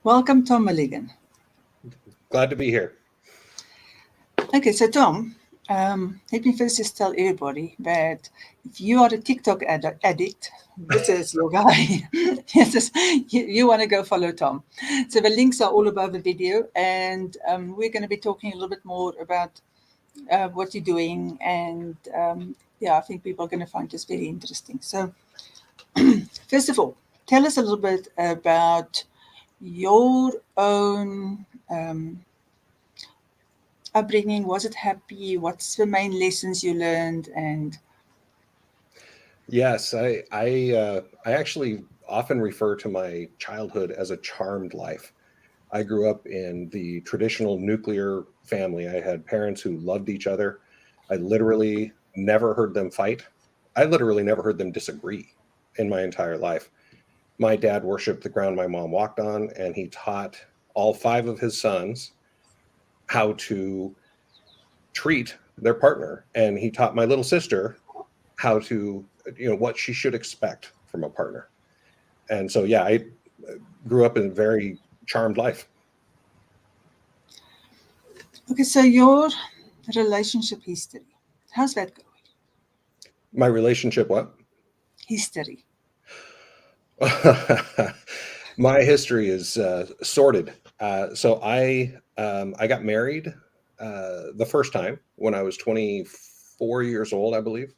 Welcome, Tom Milligan. Glad to be here. Okay, so Tom, let me first just tell everybody that if you are a TikTok addict, this is your guy. Yes, you want to go follow Tom. So the links are all above the video, and we're going to be talking a little bit more about what you're doing, and yeah, I think people are going to find this very interesting. So, first of all, tell us a little bit about your own upbringing. Was it happy? What's the main lessons you learned? And Yes, I actually often refer to my childhood as a charmed life. I grew up in the traditional nuclear family. I had parents who loved each other. I literally never heard them fight. I literally never heard them disagree in my entire life. My dad worshiped the ground my mom walked on, and he taught all five of his sons how to treat their partner. And he taught my little sister how to, what she should expect from a partner. And so, yeah, I grew up in a very charmed life. okay, so your relationship history, how's that going? My relationship, what? History. My history is sordid. So I got married the first time when I was 24 years old, I believe.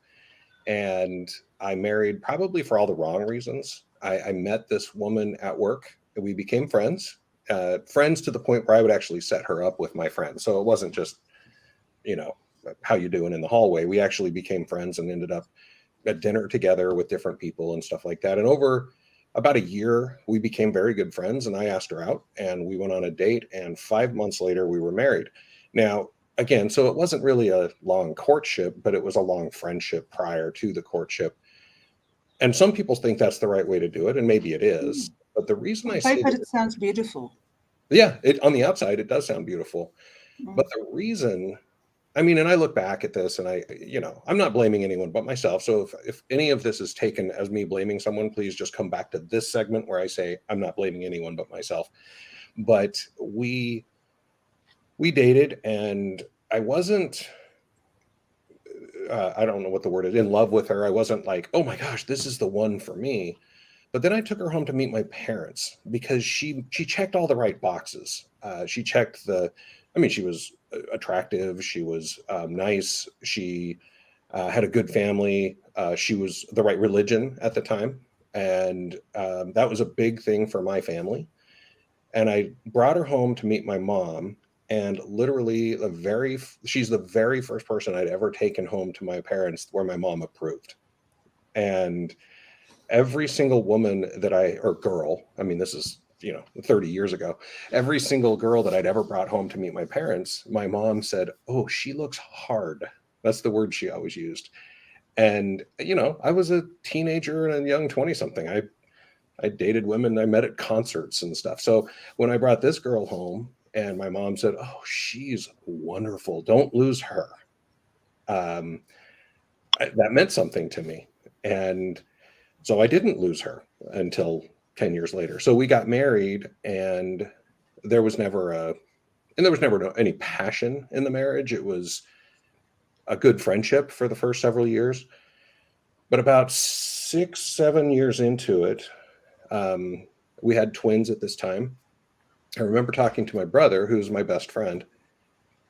And I married probably for all the wrong reasons. I met this woman at work and we became friends, friends to the point where I would actually set her up with my friends. So it wasn't just, how you doing in the hallway. We actually became friends and ended up at dinner together with different people and stuff like that. And over about a year, we became very good friends and I asked her out and we went on a date, and 5 months later we were married. Now, again, so it wasn't really a long courtship, but it was a long friendship prior to the courtship. And some people think that's the right way to do it, and maybe it is. But the reason I say But it sounds beautiful. yeah, on the outside, it does sound beautiful. Mm. But the reason, and I look back at this and I'm not blaming anyone but myself. So if any of this is taken as me blaming someone, please just come back to this segment where I say I'm not blaming anyone but myself. But we dated, and I wasn't, I don't know what the word is, in love with her. I wasn't like, oh my gosh, this is the one for me. But then I took her home to meet my parents because she checked all the right boxes. She checked she was attractive. She was nice. She had a good family. She was the right religion at the time. And that was a big thing for my family. And I brought her home to meet my mom. And literally she's the very first person I'd ever taken home to my parents where my mom approved. And every single woman or girl, this is, 30 years ago, every single girl that I'd ever brought home to meet my parents, my mom said, oh, she looks hard. That's the word she always used. And, I was a teenager and a young 20-something. I dated women I met at concerts and stuff. So when I brought this girl home and my mom said, oh, she's wonderful, don't lose her. That meant something to me. And so I didn't lose her until 10 years later. So we got married, and there was never any passion in the marriage. It was a good friendship for the first several years. But about 6-7 years into it, we had twins at this time. I remember talking to my brother, who's my best friend,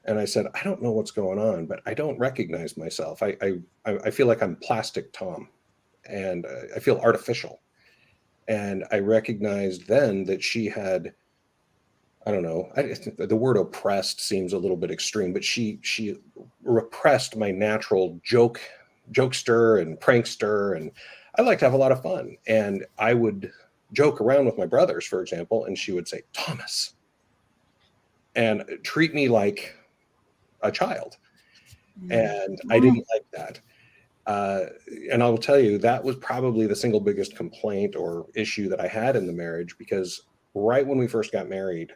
and I said, I don't know what's going on, but I don't recognize myself. I feel like I'm plastic Tom, and I feel artificial. And I recognized then that she had, I don't know, the word oppressed seems a little bit extreme, but she repressed my natural jokester and prankster. And I like to have a lot of fun. And I would joke around with my brothers, for example, and she would say, Thomas, and treat me like a child. And I didn't like that. And I will tell you, that was probably the single biggest complaint or issue that I had in the marriage, because right when we first got married,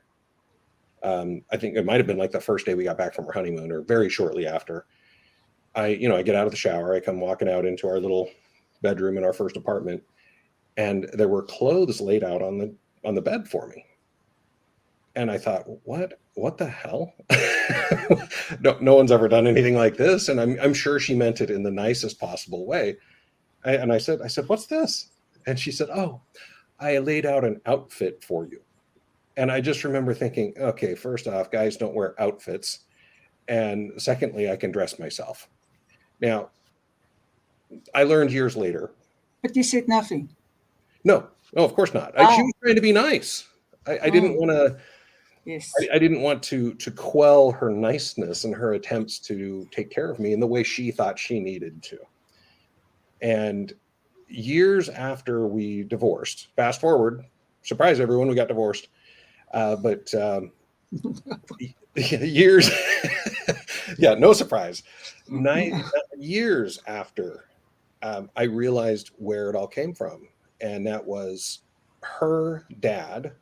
I think it might have been like the first day we got back from our honeymoon or very shortly after, I get out of the shower, I come walking out into our little bedroom in our first apartment, and there were clothes laid out on the bed for me. And I thought, what the hell? No one's ever done anything like this. And I'm sure she meant it in the nicest possible way. And I said, what's this? And she said, oh, I laid out an outfit for you. And I just remember thinking, okay, first off, guys don't wear outfits. And secondly, I can dress myself. Now, I learned years later. But you said nothing. No, of course not. She Ah, was trying to be nice. I didn't want to. yes. I didn't want to quell her niceness and her attempts to take care of me in the way she thought she needed to. And years after we divorced, fast forward, surprise everyone, we got divorced. But years, yeah, no surprise. Years after, I realized where it all came from, and that was her dad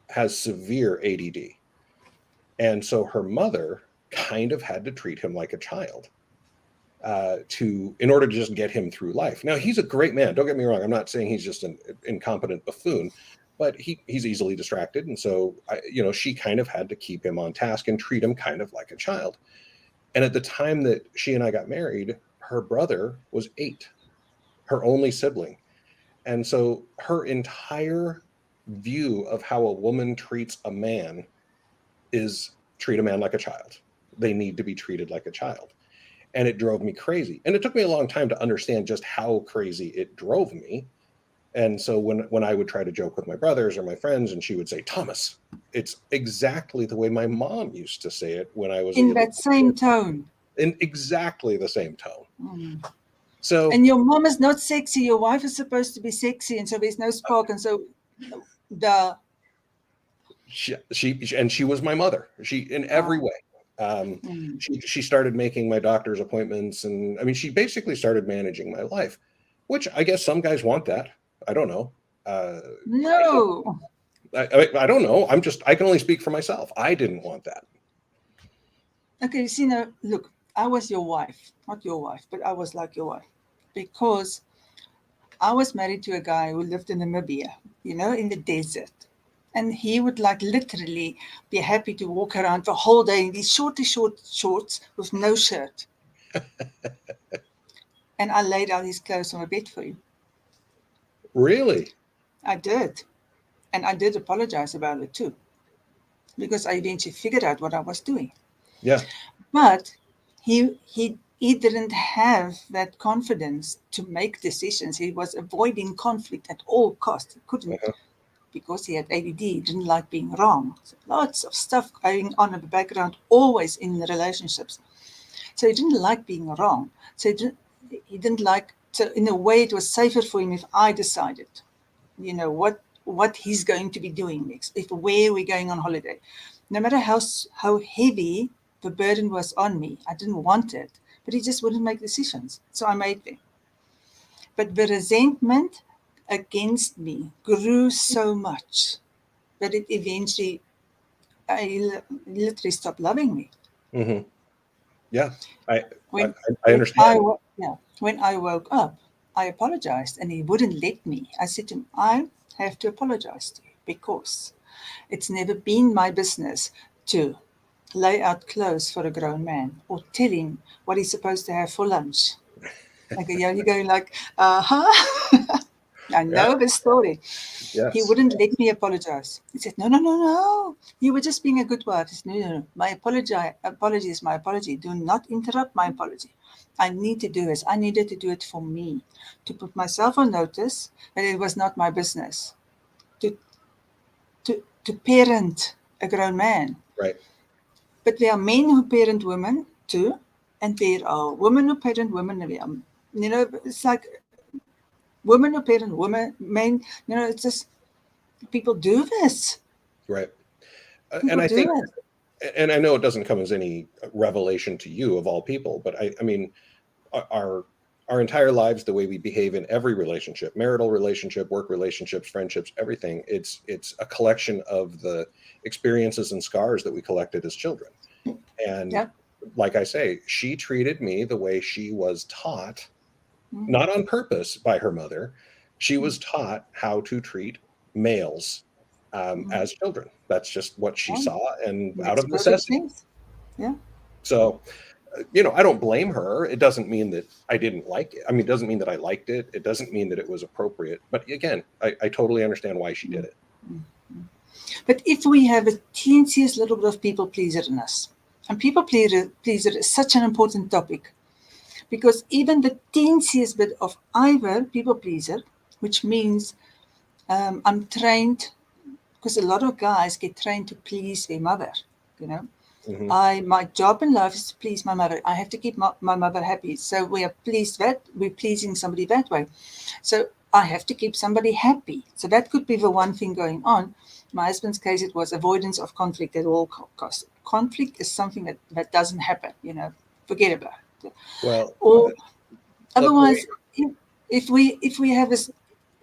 has severe ADD, and so her mother kind of had to treat him like a child in order to just get him through life. Now he's a great man. Don't get me wrong. I'm not saying he's just an incompetent buffoon, but he's easily distracted, and so she kind of had to keep him on task and treat him kind of like a child. And at the time that she and I got married, her brother was 8, her only sibling, and so her entire view of how a woman treats a man is treat a man like a child. They need to be treated like a child. And it drove me crazy. And it took me a long time to understand just how crazy it drove me. And so when I would try to joke with my brothers or my friends, and she would say, Thomas, it's exactly the way my mom used to say it when I was In that same tone. in exactly the same tone. Mm. So And your mom is not sexy. Your wife is supposed to be sexy, and so there's no spark. And so the she was my mother. She in every way. She started making my doctor's appointments, and I mean, she basically started managing my life, which I guess some guys want that. I don't know. No. I don't know. I can only speak for myself. I didn't want that. Okay, you see now, look, I was your wife, not your wife, but I was like your wife because I was married to a guy who lived in Namibia, in the desert. And he would like literally be happy to walk around the whole day in these short shorts with no shirt. And I laid out his clothes on a bed for him. Really? I did. And I did apologize about it too, because I eventually figured out what I was doing. Yeah. But he didn't have that confidence to make decisions. He was avoiding conflict at all costs. He couldn't, because he had ADD, he didn't like being wrong. So lots of stuff going on in the background, always in the relationships. So he didn't like being wrong. So he didn't like, so in a way it was safer for him if I decided, what he's going to be doing next, where we're going on holiday. No matter how heavy the burden was on me, I didn't want it, but he just wouldn't make decisions. So I made them. But the resentment against me grew so much that it eventually, I literally stopped loving me. Mm-hmm. Yeah, I When understand. when I woke up, I apologized, and he wouldn't let me. I said to him, I have to apologize to you because it's never been my business to lay out clothes for a grown man or tell him what he's supposed to have for lunch. Like, you're going like, uh-huh. I Yeah. know the story. He Yes. wouldn't let me apologize. He said, no, no, no, no. You were just being a good wife. I said, no, no, no. My apology is my apology. Do not interrupt my apology. I need to do this. I needed to do it for me, to put myself on notice that it was not my business to parent a grown man. Right. But there are men who parent women too, and there are women who parent women. It's like women who parent women, men. It's just people do this. Right. And People I do think, it. and I know it doesn't come as any revelation to you of all people, but I mean, our entire lives, the way we behave in every relationship, marital relationship, work relationships, friendships, everything, it's a collection of the experiences and scars that we collected as children. And Yeah. like I say, she treated me the way she was taught, Mm. not on purpose by her mother. She was taught how to treat males. as children. That's just what she Yeah. saw, and out Makes of perfect necessity. sense. Yeah. So, I don't blame her. It doesn't mean that I didn't like it. I mean, it doesn't mean that I liked it. It doesn't mean that it was appropriate. But again, I totally understand why she did it. But if we have a teeniest little bit of people pleaser in us, and pleaser is such an important topic, because even the teeniest bit of either people pleaser, which means I'm trained, because a lot of guys get trained to please their mother, you know. Hmm. My job in life is to please my mother. I have to keep my mother happy. So we're pleasing somebody that way. So I have to keep somebody happy. So that could be the one thing going on. My husband's case, it was avoidance of conflict at all costs. Conflict is something that doesn't happen, forget about it. Well, Or the way, otherwise, if we have this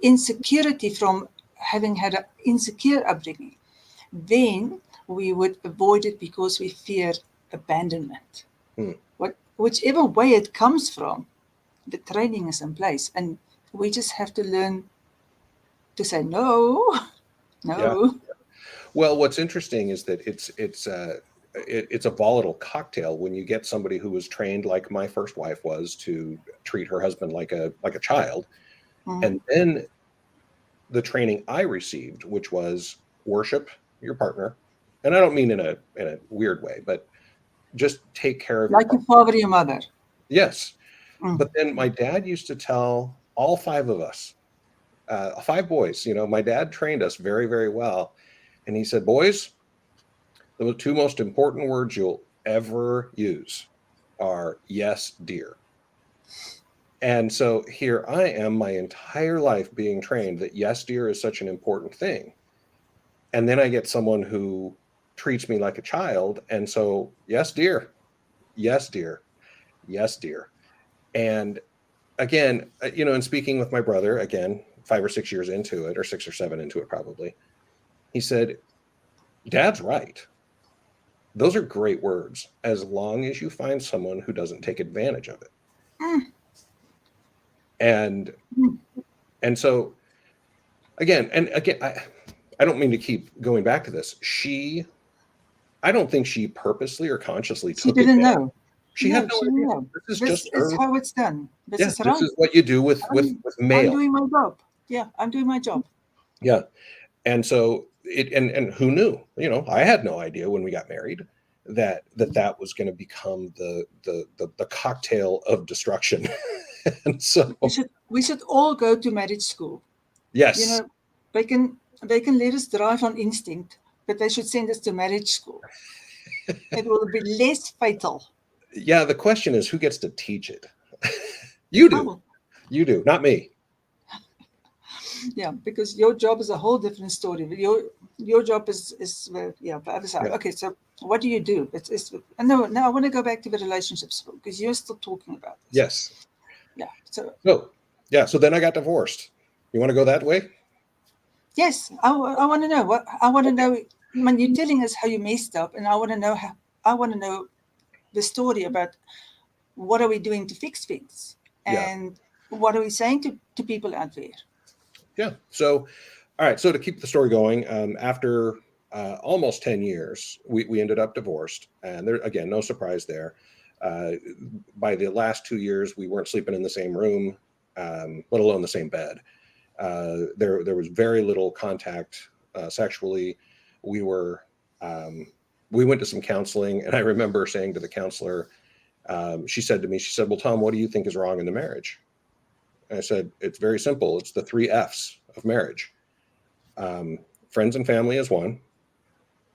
insecurity from having had an insecure upbringing, then we would avoid it because we fear abandonment. hmm, Whichever way it comes from, the training is in place, and we just have to learn to say no, yeah. no. Well, what's interesting is that it's a volatile cocktail when you get somebody who was trained like my first wife was to treat her husband like a child, Mm. and then the training I received, which was worship your partner, and I don't mean in a weird way, but just take care of your Like your partner. father, your mother. Yes, Mm. but then my dad used to tell all five of us, five boys. My dad trained us very, very well, and he said, "Boys, the two most important words you'll ever use are yes, dear." And so here I am, my entire life being trained that yes, dear is such an important thing. And then I get someone who treats me like a child. And so, yes, dear, yes, dear, yes, dear. And again, in speaking with my brother, again, 5 or 6 years into it, or 6 or 7 into it, probably, he said, Dad's right. Those are great words as long as you find someone who doesn't take advantage of it. Mm. And Mm. and so again, I don't mean to keep going back to this. I don't think she purposely or consciously She took didn't advantage. know. She had No, no she didn't idea. know. This is This just is her. how it's done. This Yeah, is this right. is what you do with I'm mail. doing my job. Yeah, I'm doing my job. Yeah. And so and who knew? I had no idea when we got married that was going to become the cocktail of destruction. And so We should all go to marriage school. You yes. know, they can let us drive on instinct, but they should send us to marriage school. It will be less fatal. Yeah, the question is who gets to teach it? You I do. will. You do, not me. Yeah, because your job is a whole different story. Your job is the other side. Yeah. Okay, so what do you do? It's no. I want to go back to the relationships because you're still talking about this. Yes. Yeah. So So, yeah, so then I got divorced. You want to go that way? yes, I want to know what I want to Okay. know. When you're telling us how you messed up, and I want to know how. I want to know the story about what are we doing to fix things, Yeah. and what are we saying to people out there. Yeah. So, all right. So to keep the story going, after almost 10 years, we ended up divorced. And there, again, no surprise there. Uh, by the last 2 years, we weren't sleeping in the same room, let alone the same bed. There was very little contact sexually. We were, um, we went to some counseling, and I remember saying to the counselor, she said to me, she said, "Well, Tom, what do you think is wrong in the marriage?" And I said, "It's very simple. It's the 3 F's of marriage. Um, Friends and family is one,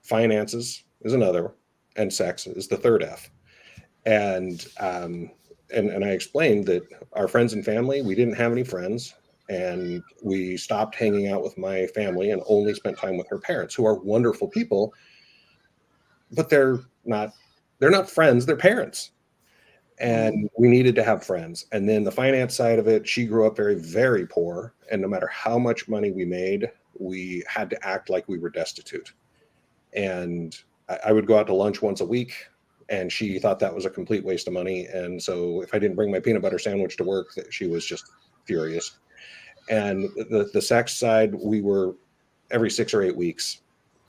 finances is another, and sex is the third F." And and I explained that our friends and family, we didn't have any friends, and we stopped hanging out with my family and only spent time with her parents, who are wonderful people, but they're not friends, they're parents. Mm. And we needed to have friends. And then the finance side of it, she grew up very, very poor. And no matter how much money we made, we had to act like we were destitute. And I would go out to lunch once a week, and she thought that was a complete waste of money. And so if I didn't bring my peanut butter sandwich to work, she was just furious. And the sex side, we were every 6 or 8 weeks.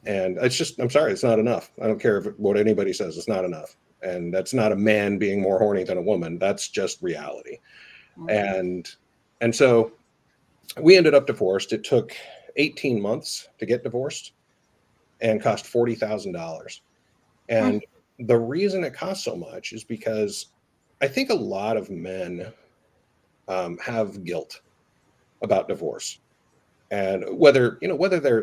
And it's just, I'm sorry, it's not enough. I don't care what anybody says, it's not enough. And that's not a man being more horny than a woman. That's just reality. And so we ended up divorced. It took 18 months to get divorced and cost $40,000. And the reason it costs so much is because I think a lot of men have guilt about divorce. And whether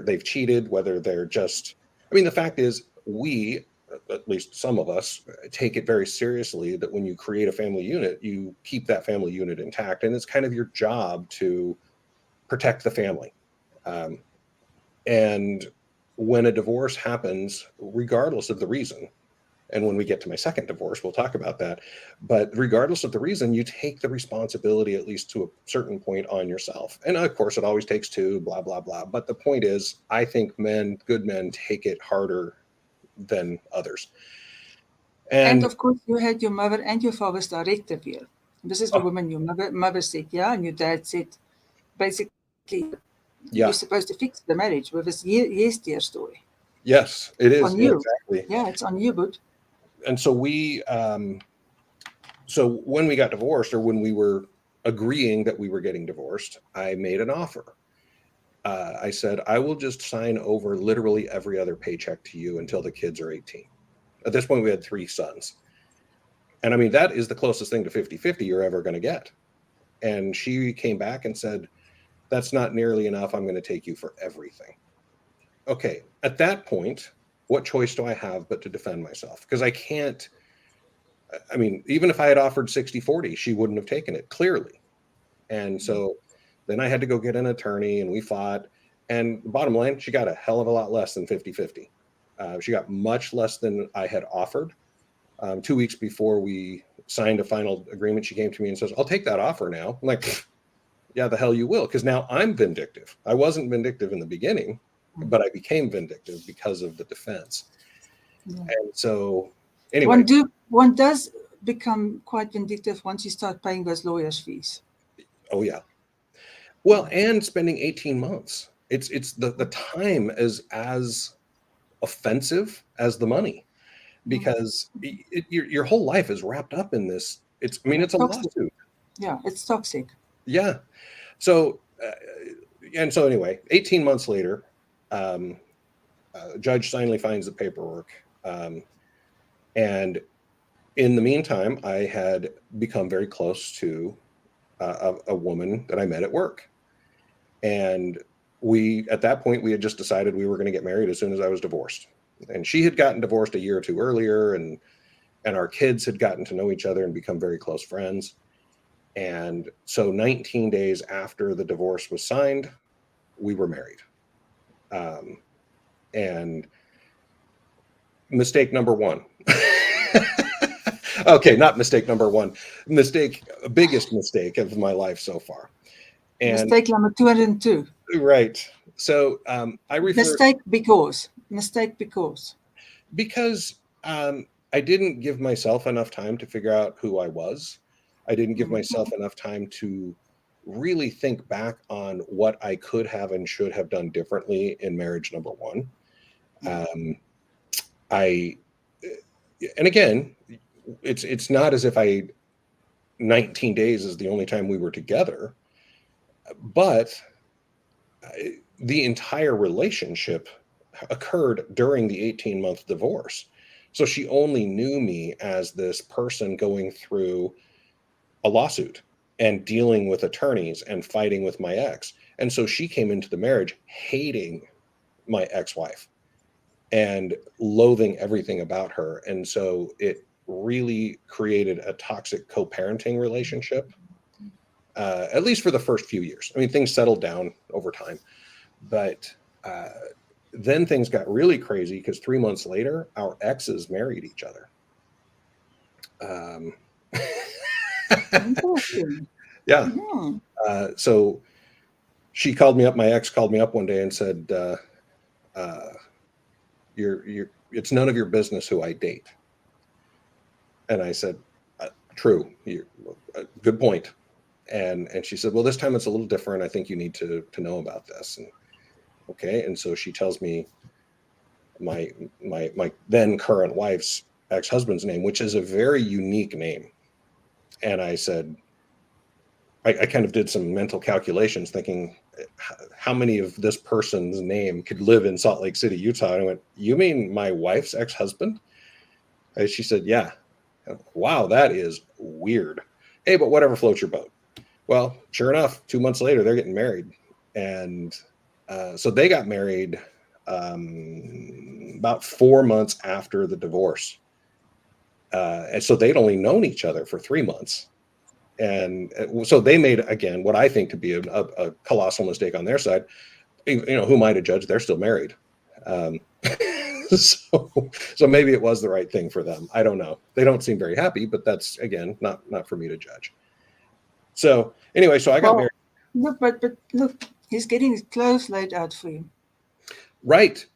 they've cheated, whether they're just, I mean, the fact is, we, at least some of us, take it very seriously that when you create a family unit, you keep that family unit intact, and it's kind of your job to protect the family. And when a divorce happens, regardless of the reason, and when we get to my second divorce, we'll talk about that. But regardless of the reason, you take the responsibility, at least to a certain point, on yourself. And of course, it always takes two, blah, blah, blah. But the point is, I think good men, take it harder than others. And of course, you had your mother and your father's directive here. This is the Oh, woman your mother said, yeah, and your dad said, basically, yeah, you're supposed to fix the marriage with this yes dear story. yes, it is. On Yeah, you. exactly. Yeah, it's on you, bud. And so so when we got divorced, or when we were agreeing that we were getting divorced, I made an offer. I said, I will just sign over literally every other paycheck to you until the kids are 18. At this point, we had 3 sons. And I mean, that is the closest thing to 50-50 you're ever going to get. And she came back and said, that's not nearly enough. I'm going to take you for everything. Okay. At that point, what choice do I have but to defend myself? Because I can't, I mean, even if I had offered 60-40, she wouldn't have taken it, clearly. And so then I had to go get an attorney, and we fought. And the bottom line, she got a hell of a lot less than 50-50. She got much less than I had offered. 2 weeks before we signed a final agreement, she came to me and says, I'll take that offer now. I'm like, yeah, the hell you will. Because now I'm vindictive. I wasn't vindictive in the beginning, but I became vindictive because of the defense. Yeah. And so anyway. One does become quite vindictive once you start paying those lawyers' fees. Oh, yeah. Well, and spending 18 months. It's the time is as offensive as the money, because your whole life is wrapped up in this. It's a lawsuit. Yeah, it's toxic. Yeah. So anyway, 18 months later, judge finally finds the paperwork, and in the meantime, I had become very close to a woman that I met at work. And at that point, we had just decided we were going to get married as soon as I was divorced. And she had gotten divorced a year or two earlier, and our kids had gotten to know each other and become very close friends. And so 19 days after the divorce was signed, we were married. And mistake number 1. Okay, not mistake number 1. Biggest mistake of my life so far. And mistake number 202. Right. So I refer mistake because I didn't give myself enough time to figure out who I was. I didn't give myself enough time to really think back on what I could have and should have done differently in marriage number 1. And again, it's not as if 19 days is the only time we were together, but the entire relationship occurred during the 18-month divorce. So she only knew me as this person going through a lawsuit and dealing with attorneys and fighting with my ex. And so she came into the marriage hating my ex-wife and loathing everything about her. And so it really created a toxic co-parenting relationship, at least for the first few years. I mean, things settled down over time, but then things got really crazy because 3 months later, our exes married each other. Interesting. Yeah. So she called me up. My ex called me up one day and said, it's none of your business who I date. And I said, true. Good point. And she said, well, this time it's a little different. I think you need to know about this. Okay. And so she tells me my then current wife's ex-husband's name, which is a very unique name. And I said, I kind of did some mental calculations thinking how many of this person's name could live in Salt Lake City, Utah. And I went, you mean my wife's ex-husband? And she said, yeah. Wow, that is weird. Hey, but whatever floats your boat. Well, sure enough, 2 months later, they're getting married. And so they got married about 4 months after the divorce. And so they'd only known each other for 3 months. And so they made, again, what I think to be a colossal mistake on their side. Who am I to judge? They're still married. So maybe it was the right thing for them. I don't know. They don't seem very happy, but that's, again, not for me to judge. So anyway, so I got married. Look, but look, he's getting his clothes laid out for you. Right.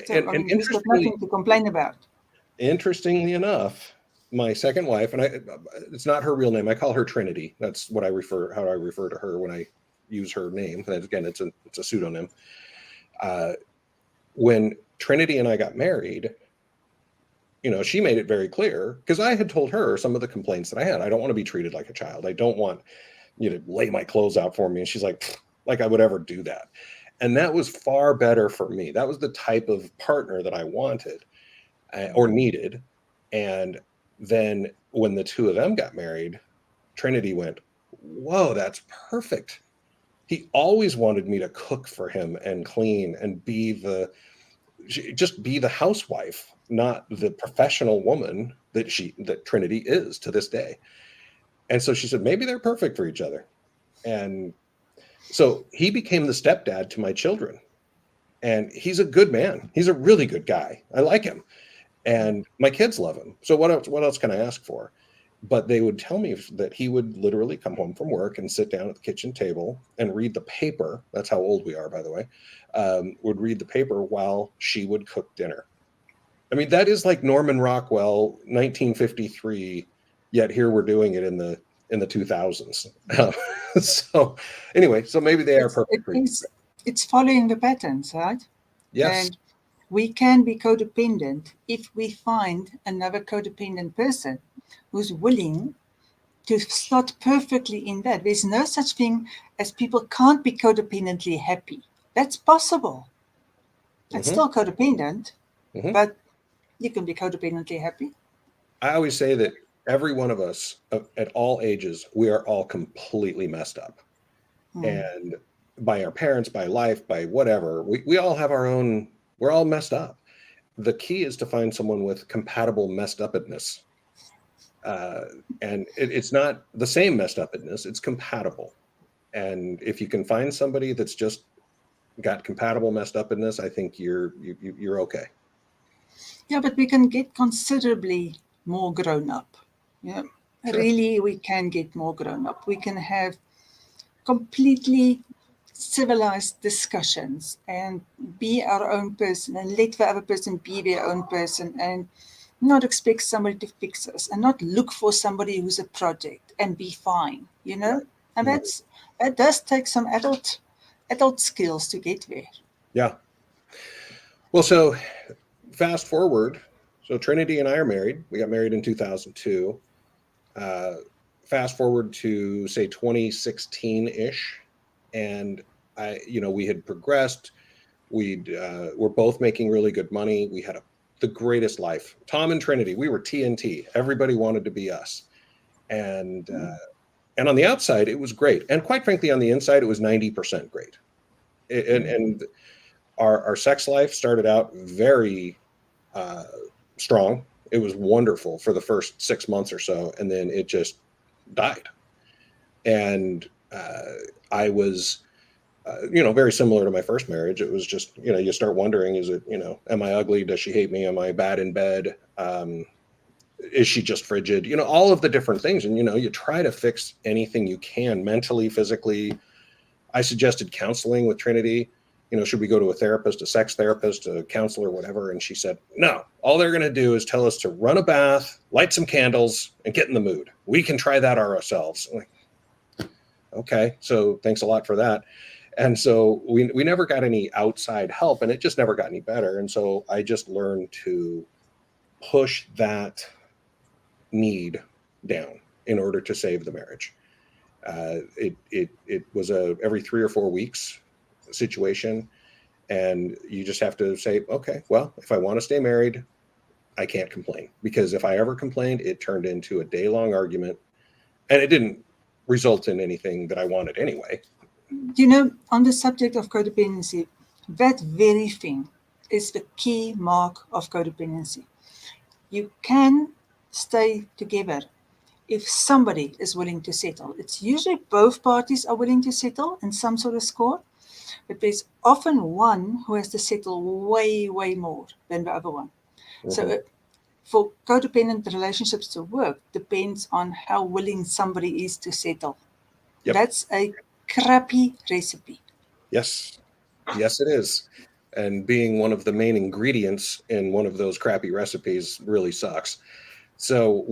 So, and he's got nothing to complain about. Interestingly enough, my second wife, and it's not her real name. I call her Trinity. That's what how I refer to her when I use her name. And again, it's a pseudonym. When Trinity and I got married, she made it very clear, because I had told her some of the complaints that I had. I don't want to be treated like a child. I don't want you to lay my clothes out for me. And she's like I would ever do that. And that was far better for me. That was the type of partner that I wanted or needed. And then when the two of them got married, Trinity went, whoa, that's perfect. He always wanted me to cook for him and clean and just be the housewife, not the professional woman that Trinity is to this day. And so she said, maybe they're perfect for each other. And so he became the stepdad to my children. And he's a good man. He's a really good guy. I like him. And my kids love him. So what else can I ask for? But they would tell me that he would literally come home from work and sit down at the kitchen table and read the paper. That's how old we are, by the way. Would read the paper while she would cook dinner. I mean, that is like Norman Rockwell, 1953. Yet here we're doing it in the 2000s. So anyway, so maybe they are perfect. It's following the patterns, right? Yes. And we can be codependent if we find another codependent person who's willing to slot perfectly in that. There's no such thing as people can't be codependently happy. That's possible. It's still codependent, but you can be codependently happy. I always say that every one of us at all ages, we are all completely messed up. And by our parents, by life, by whatever, we all have our own, we're all messed up. The key is to find someone with compatible messed upness. And it's not the same messed upness, it's compatible. And if you can find somebody that's just got compatible messed upness, I think you're okay. Yeah, but we can get considerably more grown up. Yeah, sure. Really, we can get more grown up. We can have completely civilized discussions and be our own person and let the other person be their own person and not expect somebody to fix us and not look for somebody who's a project and be fine, Right. And that does take some adult skills to get there. Yeah. Well, so fast forward. So Trinity and I are married. We got married in 2002. Fast forward to say 2016-ish. And we had progressed. We're both making really good money. We had the greatest life. Tom and Trinity, we were TNT. Everybody wanted to be us. And on the outside, it was great. And quite frankly, on the inside, it was 90% great. And our sex life started out very strong. It was wonderful for the first 6 months or so. And then it just died. And I was, very similar to my first marriage. It was just, you start wondering, is it, am I ugly? Does she hate me? Am I bad in bed? Is she just frigid? All of the different things. And, you try to fix anything you can mentally, physically. I suggested counseling with Trinity. Should we go to a therapist, a sex therapist, a counselor, whatever? And she said, no, all they're going to do is tell us to run a bath, light some candles, and get in the mood. We can try that ourselves. I'm like, okay, so thanks a lot for that. And so we never got any outside help, and it just never got any better. And so I just learned to push that need down in order to save the marriage. It was a every 3 or 4 weeks situation, and you just have to say, okay, well, if I want to stay married, I can't complain, because if I ever complained, it turned into a day-long argument, and it didn't result in anything that I wanted anyway. You know, on the subject of codependency, that very thing is the key mark of codependency. You can stay together if somebody is willing to settle. It's usually both parties are willing to settle in some sort of score, but there's often one who has to settle way, way more than the other one. Mm-hmm. So for codependent relationships to work depends on how willing somebody is to settle. Yep. That's a crappy recipe. Yes, it is. And being one of the main ingredients in one of those crappy recipes really sucks. So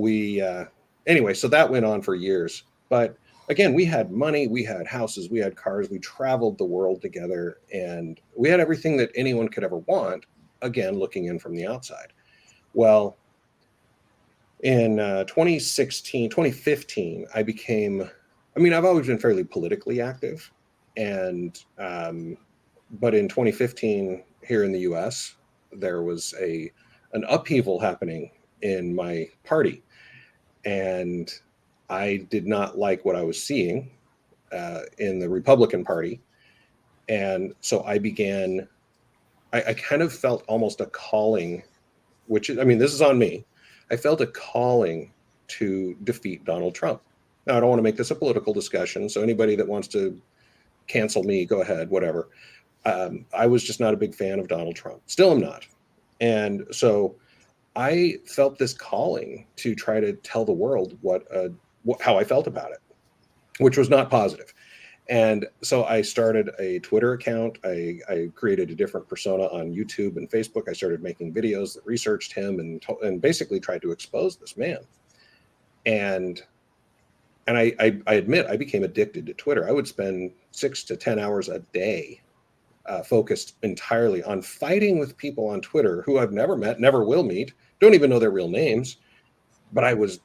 anyway, so that went on for years. But again, we had money, we had houses, we had cars, we traveled the world together, and we had everything that anyone could ever want, again, looking in from the outside. Well, in 2015, I've always been fairly politically active. And, but in 2015, here in the US, there was an upheaval happening in my party. And I did not like what I was seeing in the Republican Party. And so I kind of felt almost a calling, which is, this is on me. I felt a calling to defeat Donald Trump. Now, I don't want to make this a political discussion, so anybody that wants to cancel me, go ahead, whatever. I was just not a big fan of Donald Trump. Still am not. And so I felt this calling to try to tell the world how I felt about it, which was not positive. And so I started a Twitter account. I created a different persona on YouTube and Facebook. I started making videos that researched him and basically tried to expose this man. And I admit I became addicted to Twitter. I would spend 6 to 10 hours a day focused entirely on fighting with people on Twitter who I've never met, never will meet, don't even know their real names. But I was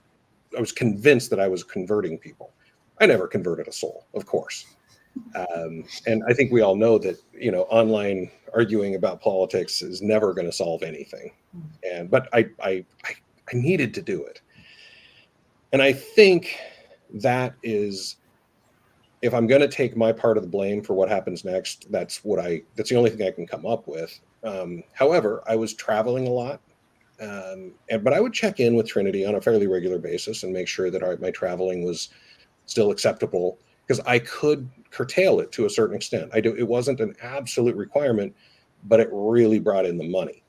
convinced that I was converting people. I never converted a soul, of course. And I think we all know that, online arguing about politics is never going to solve anything. But I needed to do it. And I think that is, if I'm going to take my part of the blame for what happens next, that's the only thing I can come up with. However, I was traveling a lot. But I would check in with Trinity on a fairly regular basis and make sure that my traveling was still acceptable, because I could curtail it to a certain extent. It wasn't an absolute requirement, but it really brought in the money.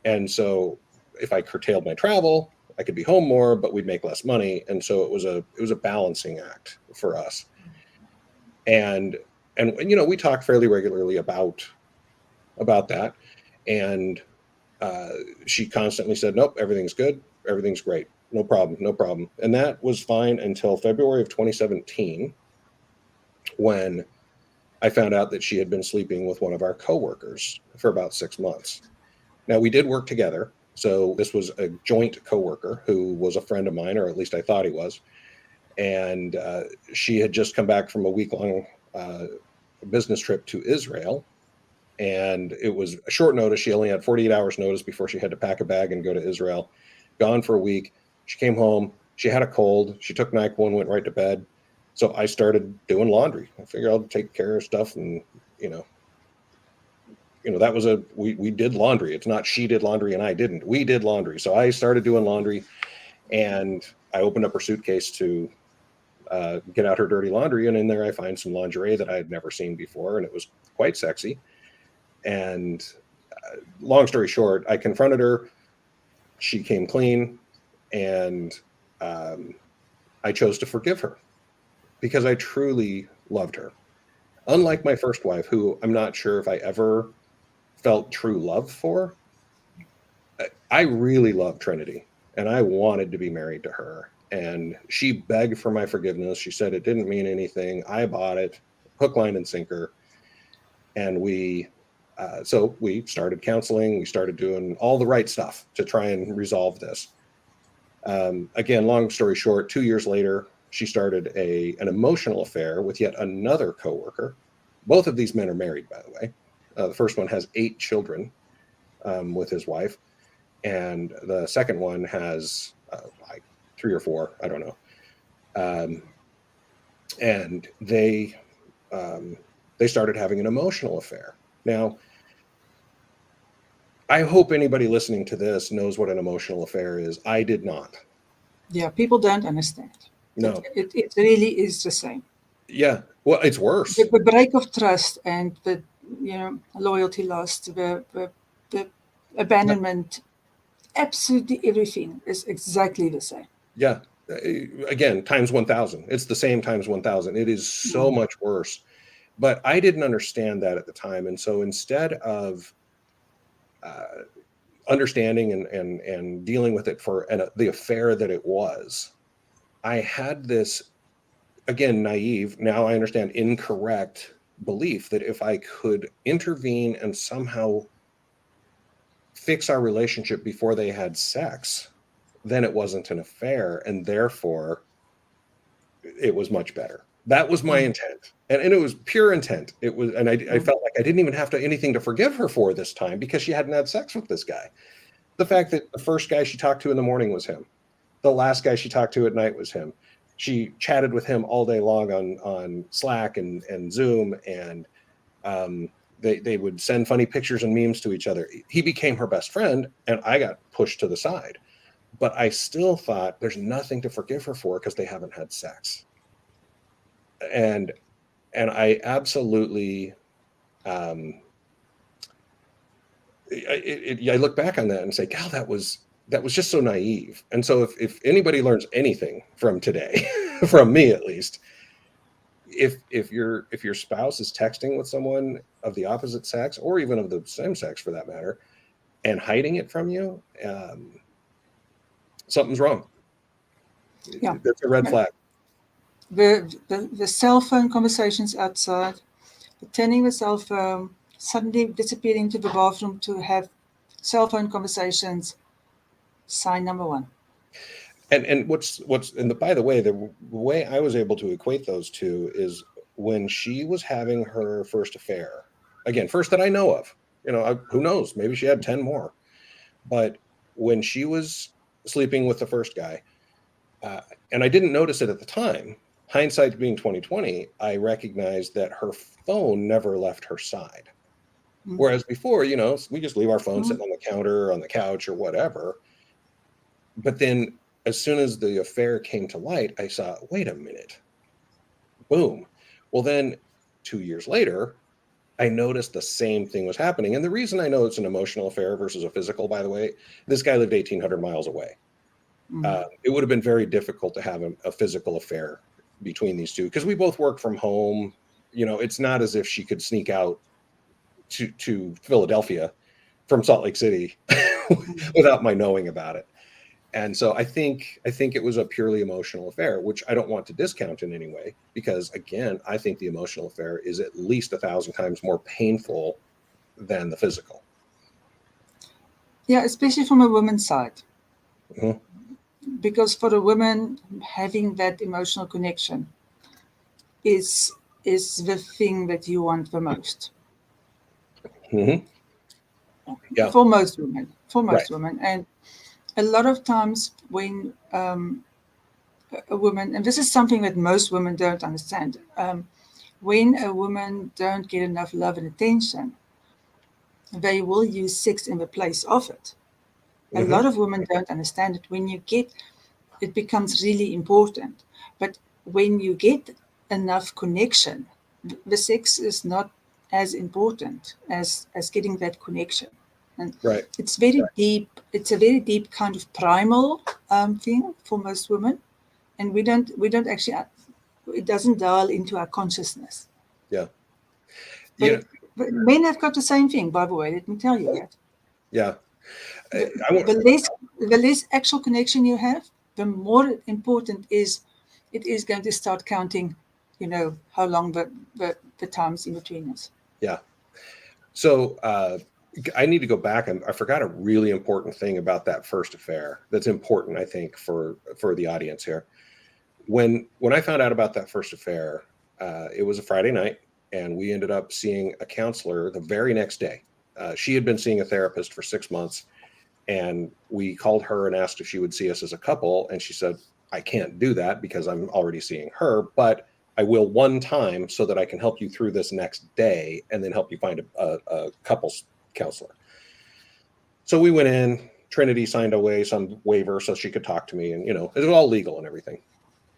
And so if I curtailed my travel, I could be home more, but we'd make less money. And so it was a balancing act for us. And we talk fairly regularly about that. And she constantly said, nope, everything's good. Everything's great. No problem. And that was fine until February of 2017, when I found out that she had been sleeping with one of our coworkers for about 6 months. Now, we did work together. So this was a joint coworker who was a friend of mine, or at least I thought he was. And she had just come back from a week-long business trip to Israel. And it was a short notice. She only had 48 hours notice before she had to pack a bag and go to Israel. Gone for a week. She came home. She had a cold. She took NyQuil and went right to bed. So I started doing laundry. I figured I'll take care of stuff. And, that was we did laundry. It's not she did laundry and I didn't. We did laundry. So I started doing laundry, and I opened up her suitcase to get out her dirty laundry. And in there, I find some lingerie that I had never seen before. And it was quite sexy. And long story short, I confronted her. She came clean, and I chose to forgive her because I truly loved her. Unlike my first wife, who I'm not sure if I ever felt true love for, I really loved Trinity, and I wanted to be married to her. And she begged for my forgiveness. She said it didn't mean anything. I bought it, hook, line, and sinker. And so we started counseling. We started doing all the right stuff to try and resolve this. Again, long story short, 2 years later, she started an emotional affair with yet another coworker. Both of these men are married, by the way. The first one has 8 children with his wife, and the second one has like 3 or 4, I don't know. And they started having an emotional affair. Now, I hope anybody listening to this knows what an emotional affair is. I did not. Yeah, people don't understand. No. It really is the same. Yeah. Well, it's worse. The break of trust and the loyalty lost, the abandonment, absolutely everything is exactly the same. Yeah. Again, times 1,000. It's the same times 1,000. It is so much worse. But I didn't understand that at the time. And so instead of understanding and dealing with it for the affair that it was, I had this, again, naive, now I understand, incorrect belief that if I could intervene and somehow fix our relationship before they had sex, then it wasn't an affair, and therefore it was much better. That was my intent, and it was pure intent. It was, and I felt like I didn't even have anything to forgive her for this time because she hadn't had sex with this guy. The fact that the first guy she talked to in the morning was him, the last guy she talked to at night was him. She chatted with him all day long on Slack and Zoom, and they would send funny pictures and memes to each other. He became her best friend, and I got pushed to the side. But I still thought there's nothing to forgive her for because they haven't had sex. And I absolutely, I look back on that and say, God, that was just so naive. And so if anybody learns anything from today, from me at least, if your spouse is texting with someone of the opposite sex, or even of the same sex for that matter, and hiding it from you, something's wrong. Yeah, That's a red flag. The cell phone conversations outside, turning the cell phone, suddenly disappearing to the bathroom to have cell phone conversations. Sign number 1. And by the way, the way I was able to equate those two is when she was having her first affair. Again, first that I know of. Who knows? Maybe she had 10 more. But when she was sleeping with the first guy, and I didn't notice it at the time, hindsight being 2020, I recognized that her phone never left her side. Whereas before, we just leave our phone sitting on the counter, on the couch, or whatever. But then as soon as the affair came to light, I saw, wait a minute. Boom. Well, then 2 years later, I noticed the same thing was happening. And the reason I know it's an emotional affair versus a physical, by the way, this guy lived 1,800 miles away. It would have been very difficult to have a physical affair between these two because we both work from home. It's not as if she could sneak out to Philadelphia from Salt Lake City without my knowing about it. And so I think it was a purely emotional affair, which I don't want to discount in any way, because again, I think the emotional affair is at least 1,000 times more painful than the physical. Yeah, especially from a woman's side. Mm-hmm. Because for a woman, having that emotional connection is the thing that you want the most. Mm-hmm. Yeah. For most women. Right. And a lot of times when a woman, and this is something that most women don't understand, when a woman don't get enough love and attention, they will use sex in the place of it. A lot of women don't understand it. When you get, it becomes really important. But when you get enough connection, the sex is not as important as getting that connection. And Right. it's very deep. It's a very deep kind of primal thing for most women, and we don't actually. It doesn't dial into our consciousness. Yeah. But men have got the same thing, by the way. Let me tell you that. Yeah. The less actual connection you have, the more important it is going to start counting. How long the times in between us. Yeah. So I need to go back. I forgot a really important thing about that first affair. That's important, I think, for the audience here. When I found out about that first affair, it was a Friday night, and we ended up seeing a counselor the very next day. She had been seeing a therapist for 6 months, and we called her and asked if she would see us as a couple, and she said, I can't do that because I'm already seeing her, but I will one time so that I can help you through this next day and then help you find a couples counselor. So we went in. Trinity signed away some waiver so she could talk to me, and it was all legal and everything.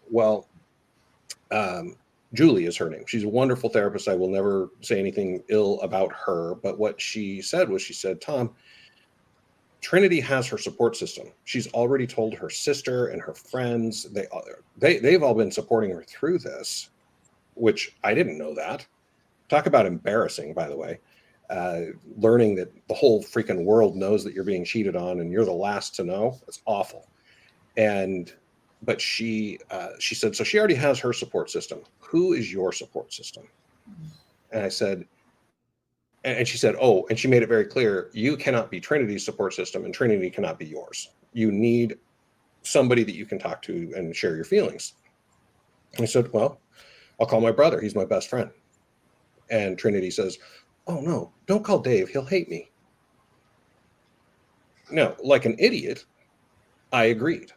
Well, Julie is her name. She's a wonderful therapist. I will never say anything ill about her. But what she said was, she said, Tom, Trinity has her support system. She's already told her sister and her friends. They've all been supporting her through this, which I didn't know that. Talk about embarrassing, by the way. Learning that the whole freaking world knows that you're being cheated on and you're the last to know. It's awful. But she said, so she already has her support system. Who is your support system? And I said, and she said, oh, and she made it very clear, you cannot be Trinity's support system and Trinity cannot be yours. You need somebody that you can talk to and share your feelings. And I said, well, I'll call my brother. He's my best friend. And Trinity says, oh, no, don't call Dave. He'll hate me. No, like an idiot, I agreed.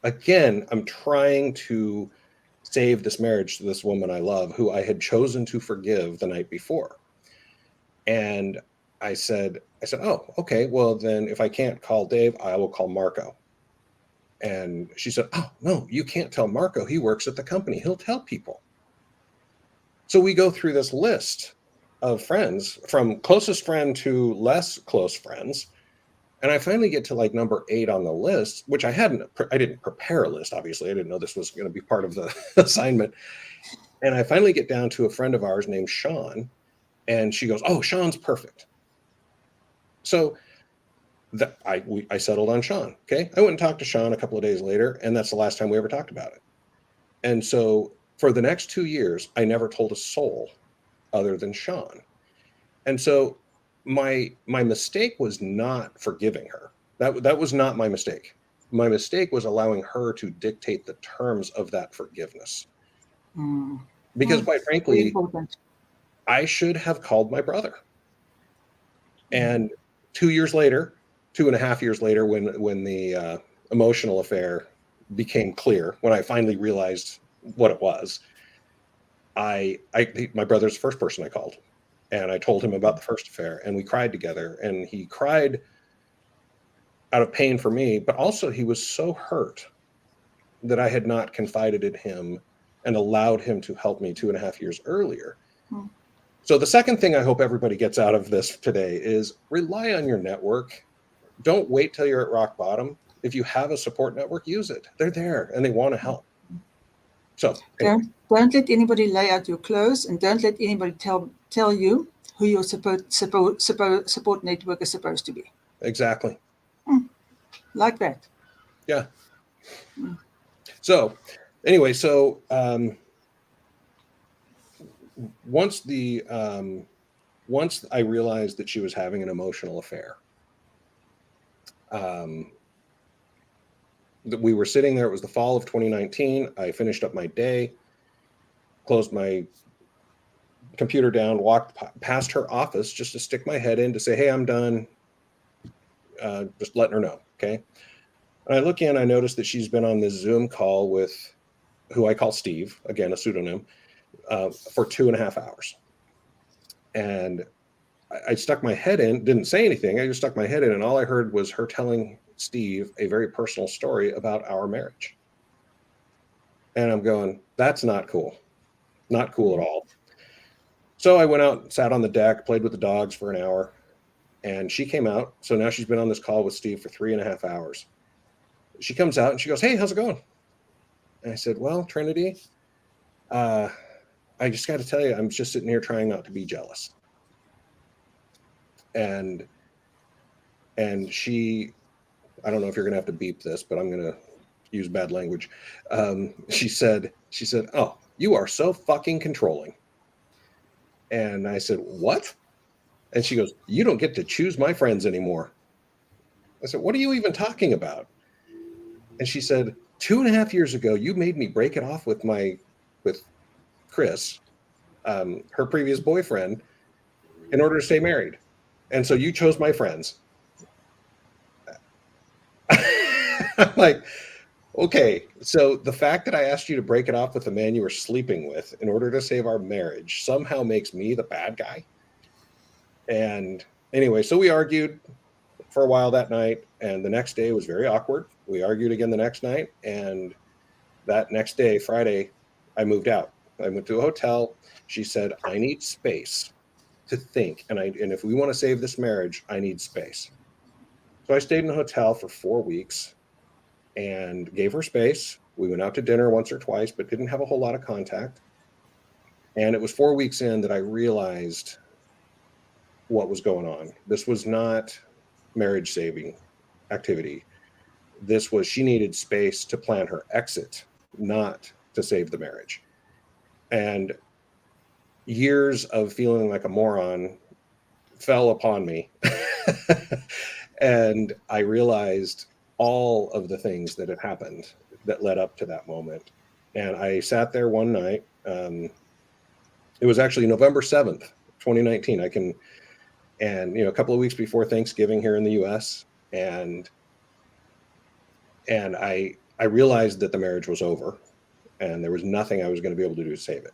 Again, I'm trying to save this marriage to this woman I love, who I had chosen to forgive the night before. And I said, oh, okay, well, then if I can't call Dave, I will call Marco. And she said, oh, no, you can't tell Marco. He works at the company. He'll tell people. So we go through this list of friends, from closest friend to less close friends. And I finally get to like number 8 on the list, which I didn't prepare a list, obviously. I didn't know this was going to be part of the assignment. And I finally get down to a friend of ours named Sean. And she goes, oh, Sean's perfect. So I settled on Sean. Okay. I went and talked to Sean a couple of days later, and that's the last time we ever talked about it. And so for the next 2 years, I never told a soul other than Sean. And so my mistake was not forgiving her. That was not my mistake. My mistake was allowing her to dictate the terms of that forgiveness. Because quite frankly, I should have called my brother. And 2 years later, 2.5 years later, when the emotional affair became clear, when I finally realized what it was, my brother's the first person I called. And I told him about the first affair, and we cried together. And he cried out of pain for me, but also he was so hurt that I had not confided in him and allowed him to help me 2.5 years earlier. So the second thing I hope everybody gets out of this today is rely on your network. Don't wait till you're at rock bottom. If you have a support network, use it. They're there and they want to help. So anyway. Don't let anybody lay out your clothes, and don't let anybody tell you who your support network is supposed to be. Exactly. Like that. Yeah. So anyway, once I realized that she was having an emotional affair, we were sitting there. It was the fall of 2019. I finished up my day, closed my computer down, walked past her office just to stick my head in to say, hey, I'm done. Just letting her know. Okay. And I look in, I noticed that she's been on this Zoom call with who I call Steve, again, a pseudonym, for 2.5 hours. And I stuck my head in, didn't say anything. I just stuck my head in, and all I heard was her telling Steve a very personal story about our marriage. And I'm going, that's not cool. Not cool at all. So I went out, sat on the deck, played with the dogs for an hour, and she came out. So now she's been on this call with Steve for 3.5 hours. She comes out and she goes, hey, how's it going? And I said, well, Trinity, I just got to tell you, I'm just sitting here trying not to be jealous. And she, I don't know if you're going to have to beep this, but I'm going to use bad language. She said, oh, you are so fucking controlling. And I said, what? And she goes, "You don't get to choose my friends anymore." I said, "What are you even talking about?" And she said, 2.5 years ago, you made me break it off with Chris, her previous boyfriend, in order to stay married. And so you chose my friends. I'm like, okay, so the fact that I asked you to break it off with the man you were sleeping with in order to save our marriage somehow makes me the bad guy. And anyway, so we argued for a while that night, and the next day was very awkward. We argued again the next night, and that next day, Friday, I moved out. I went to a hotel. She said, "I need space to think, and if we want to save this marriage, I need space." So I stayed in a hotel for 4 weeks and gave her space. We went out to dinner once or twice, but didn't have a whole lot of contact. And it was 4 weeks in that I realized what was going on. This was not marriage saving activity. This was she needed space to plan her exit, not to save the marriage. And years of feeling like a moron fell upon me. And I realized all of the things that had happened that led up to that moment. And I sat there one night. It was actually November 7th, 2019. A couple of weeks before Thanksgiving here in the US. And I realized that the marriage was over and there was nothing I was going to be able to do to save it.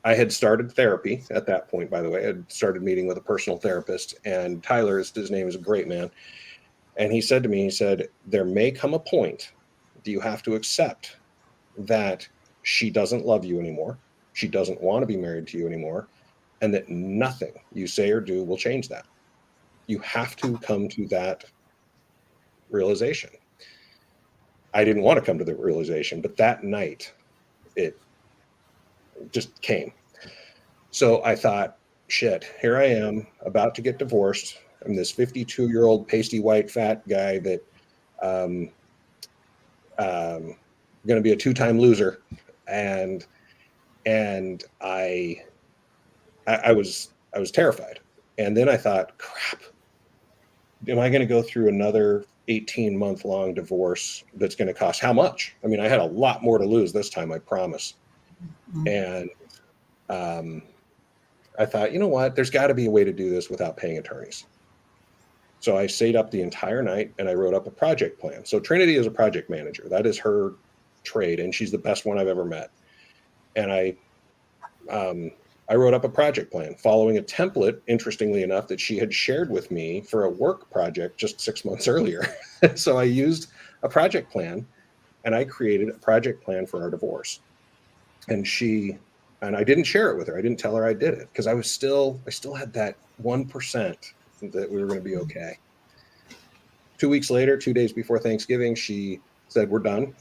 I had started therapy at that point, by the way. I had started meeting with a personal therapist, and Tyler, his name, is a great man. And he said to me, he said, "There may come a point that you have to accept that she doesn't love you anymore. She doesn't want to be married to you anymore, and that nothing you say or do will change that. You have to come to that realization." I didn't want to come to the realization, but that night it just came. So I thought, shit, here I am about to get divorced. I'm this 52-year-old pasty white fat guy that um, going to be a two-time loser, and I was terrified. And then I thought, crap, am I going to go through another 18-month long divorce that's going to cost how much? I mean, I had a lot more to lose this time, I promise. And I thought, you know what? There's got to be a way to do this without paying attorneys. So I stayed up the entire night and I wrote up a project plan. So Trinity is a project manager. That is her trade, and she's the best one I've ever met. And I wrote up a project plan following a template, interestingly enough, that she had shared with me for a work project just 6 months earlier. So I used a project plan and I created a project plan for our divorce. And I didn't share it with her. I didn't tell her I did it because I still had that 1% that we were going to be okay. 2 weeks later, 2 days before Thanksgiving, she said, "We're done.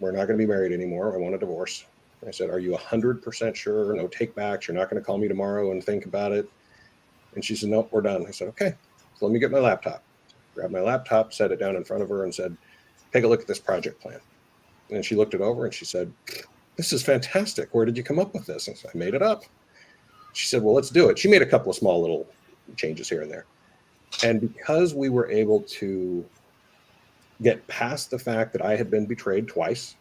We're not going to be married anymore. I want a divorce." I said, "Are you 100% sure? No take backs. You're not going to call me tomorrow and think about it?" And she said, "Nope, we're done." I said, "Okay, so let me get my laptop." Grabbed my laptop, set it down in front of her and said, "Take a look at this project plan." And she looked it over and she said, "This is fantastic. Where did you come up with this?" I said, "I made it up." She said, "Well, let's do it." She made a couple of small little changes here and there. And because we were able to get past the fact that I had been betrayed twice,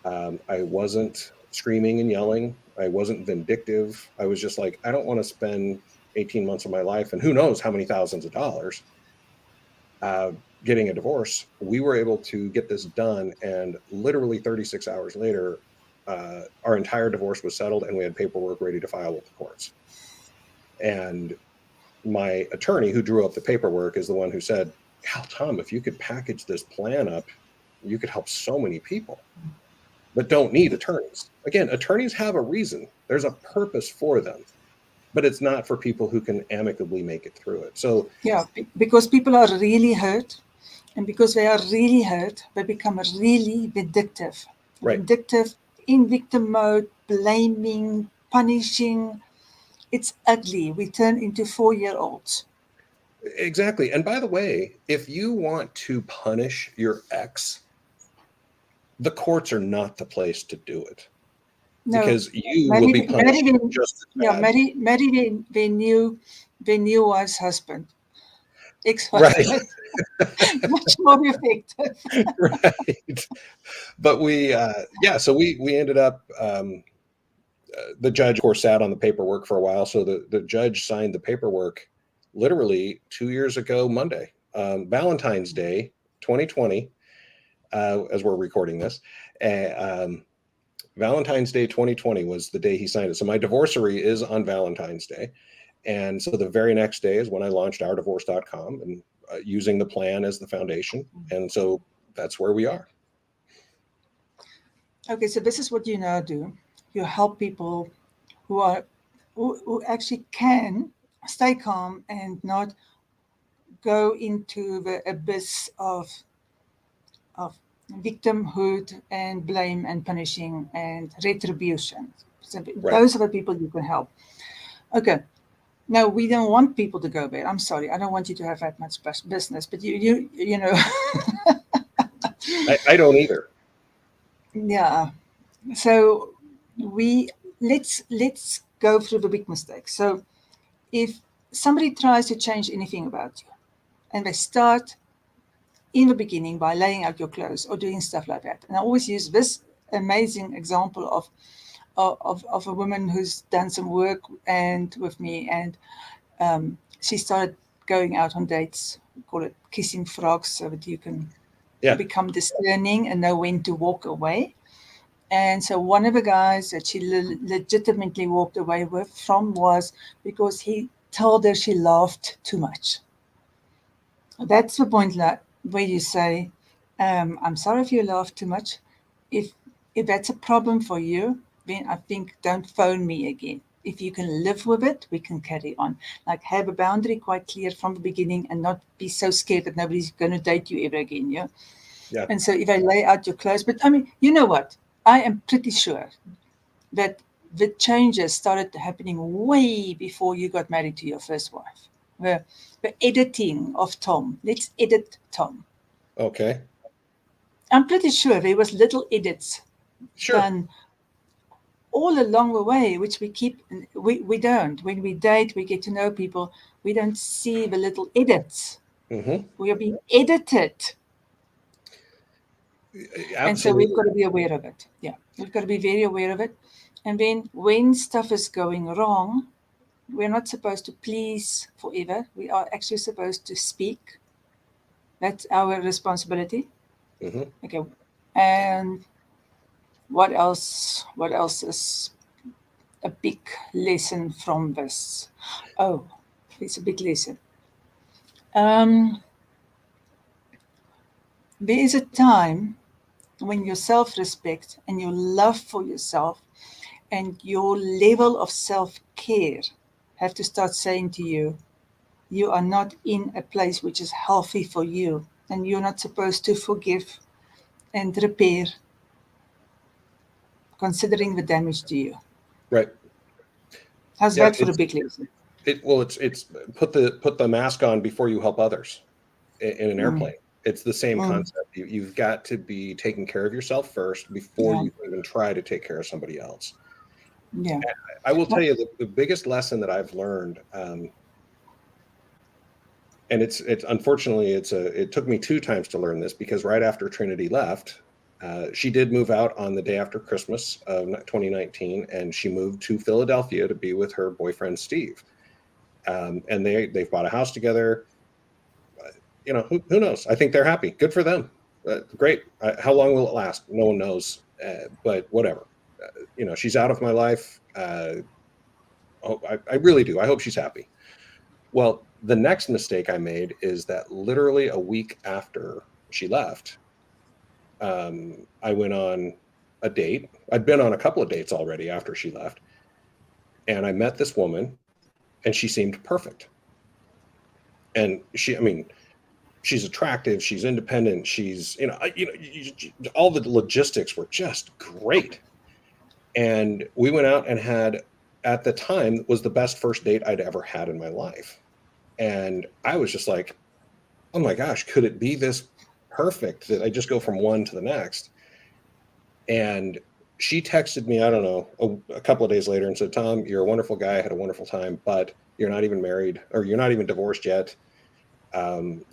I wasn't screaming and yelling. I wasn't vindictive. I was just like, I don't want to spend 18 months of my life and who knows how many thousands of dollars getting a divorce. We were able to get this done. And literally 36 hours later, our entire divorce was settled and we had paperwork ready to file with the courts. And my attorney who drew up the paperwork is the one who said, "Hell, Tom, if you could package this plan up, you could help so many people that don't need attorneys." Again, attorneys have a reason. There's a purpose for them, but it's not for people who can amicably make it through it. So yeah, because people are really hurt, and because they are really hurt, they become really vindictive. Right. Vindictive, in victim mode, blaming, punishing. It's ugly. We turn into 4-year-olds. Exactly. And by the way, if you want to punish your ex, the courts are not the place to do it. No, because you will Mary, be Mary, punished just as yeah, bad. Mary, when you was husband, Right. ex-husband, much more effective. Right. But so we ended up, the judge, of course, sat on the paperwork for a while. So the judge signed the paperwork literally 2 years ago, Monday, Valentine's Day, 2020, as we're recording this. Valentine's Day 2020 was the day he signed it. So my divorcery is on Valentine's Day. And so the very next day is when I launched ourdivorce.com and using the plan as the foundation. And so that's where we are. Okay, so this is what you now do. You help people who actually can stay calm and not go into the abyss of victimhood and blame and punishing and retribution. So Right. those are the people you can help. Okay. No, we don't want people to go there. I'm sorry. I don't want you to have that much business, but you know, I don't either. yeah. So we let's go through the big mistakes. So if somebody tries to change anything about you, and they start in the beginning by laying out your clothes or doing stuff like that, and I always use this amazing example of a woman who's done some work and with me, and she started going out on dates. We call it kissing frogs, so that you can Yeah. become discerning and know when to walk away. And so one of the guys that she legitimately walked away from was because he told her she laughed too much. That's the point where you say, I'm sorry if you laugh too much. If if that's a problem for you, then I think don't phone me again. If you can live with it, we can carry on. Like have a boundary quite clear from the beginning and not be so scared that nobody's going to date you ever again. Yeah. Yeah. And so if I lay out your clothes, but I mean, you know what? I am pretty sure that the changes started happening way before you got married to your first wife. The, the editing of Tom. Let's edit Tom. Okay. I'm pretty sure there was little edits Sure. done all along the way, which we don't. When we date, we get to know people, we don't see the little edits. Hmm. We are being edited. And so we've Absolutely. got to be aware of it. Yeah, we've got to be very aware of it. And then when stuff is going wrong, we're not supposed to please forever. We are actually supposed to speak. That's our responsibility. Hmm. Okay. And what else? What else is a big lesson from this? Oh, it's a big lesson. Um, there is a time when your self respect and your love for yourself and your level of self care have to start saying to you, you are not in a place which is healthy for you, and you're not supposed to forgive and repair, considering the damage to you. Right. How's Yeah. that for a big lesson? It's put the mask on before you help others in an Mm, airplane. It's the same mm, concept. You've got to be taking care of yourself first before yeah, you can even try to take care of somebody else. yeah. I will tell Well, you the biggest lesson that I've learned, and it's unfortunately it took me two times to learn this because right after Trinity left, she did move out on the day after Christmas of 2019, and she moved to Philadelphia to be with her boyfriend Steve. And they've bought a house together. Who knows? I think they're happy. Good for them. Great. How long will it last? No one knows. But whatever. She's out of my life. I really do. I hope she's happy. Well, the next mistake I made is that literally a week after she left, I went on a date. I'd been on a couple of dates already after she left, and I met this woman, and she seemed perfect. And I mean, she's attractive, she's independent, she's all the logistics were just great. And we went out and had, at the time, was the best first date I'd ever had in my life. And I was just like, oh my gosh, could it be this perfect that I just go from one to the next? And she texted me, I don't know, a couple of days later and said, Tom, you're a wonderful guy. I had a wonderful time, but you're not even married or you're not even divorced yet. I